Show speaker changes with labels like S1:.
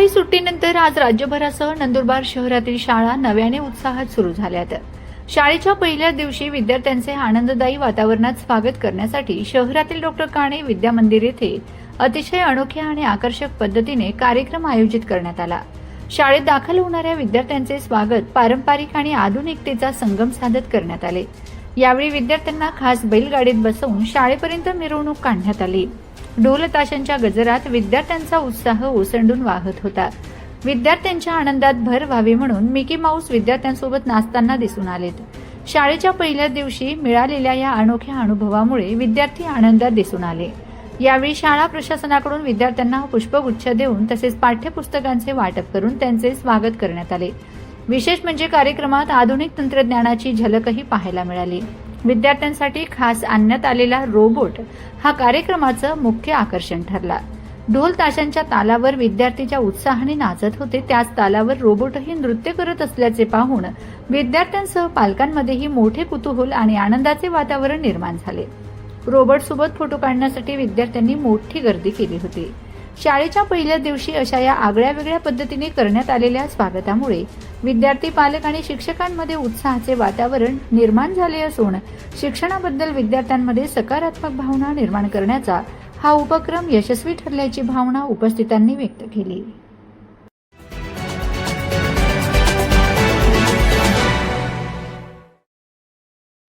S1: दिवाळी सुट्टीनंतर आज राज्यभरासह नंदुरबार शहरातील शाळा नव्याने उत्साहात सुरू झाल्यात। शाळेच्या पहिल्या दिवशी विद्यार्थ्यांचे आनंददायी वातावरणात स्वागत करण्यासाठी शहरातील डॉक्टर काणे विद्या मंदिर येथे अतिशय अनोख्या आणि आकर्षक पद्धतीने कार्यक्रम आयोजित करण्यात आला। शाळेत दाखल होणाऱ्या विद्यार्थ्यांचे स्वागत पारंपरिक आणि आधुनिकतेचा संगम साधत करण्यात आले। यावेळी विद्यार्थ्यांना खास बैलगाडीत बसवून शाळेपर्यंत मिरवणूक काढण्यात आली। ढोल ताशांच्या गजरात विद्यार्थ्यांचा उत्साह ओसंडून वाहत होता। विद्यार्थ्यांच्या आनंदात भर व्हावी म्हणून मिकी माऊस विद्यार्थ्यांसोबत नाचताना दिसून आलेत। शाळेच्या पहिल्या दिवशी मिळालेल्या या अनोख्या अनुभवामुळे विद्यार्थी आनंदात दिसून आले। यावेळी शाळा प्रशासनाकडून विद्यार्थ्यांना पुष्पगुच्छ देऊन तसेच पाठ्यपुस्तकांचे वाटप करून त्यांचे स्वागत करण्यात आले। विशेष म्हणजे कार्यक्रमात आधुनिक तंत्रज्ञानाची झलकही पाहायला मिळाली। विद्यार्थ्यांसाठी खास आणण्यात आलेला रोबोट हा कार्यक्रमाचं मुख्य आकर्षण ठरला। ढोल ताशांच्या तालावर विद्यार्थीच्या उत्साहाने नाचत होते, त्याच तालावर रोबोटही नृत्य करत असल्याचे पाहून विद्यार्थ्यांसह पालकांमध्येही मोठे कुतूहल आणि आनंदाचे वातावरण निर्माण झाले। रोबोटसोबत फोटो काढण्यासाठी विद्यार्थ्यांनी मोठी गर्दी केली होती। शाळेच्या पहिल्या दिवशी अशा या आगळ्यावेगळ्या पद्धतीने करण्यात आलेल्या स्वागतामुळे विद्यार्थी, पालक आणि शिक्षकांमध्ये उत्साहाचे वातावरण निर्माण झाले असून शिक्षणाबद्दल विद्यार्थ्यांमध्ये सकारात्मक भावना निर्माण करण्याचा हा उपक्रम यशस्वी ठरल्याची भावना उपस्थितांनी व्यक्त केली।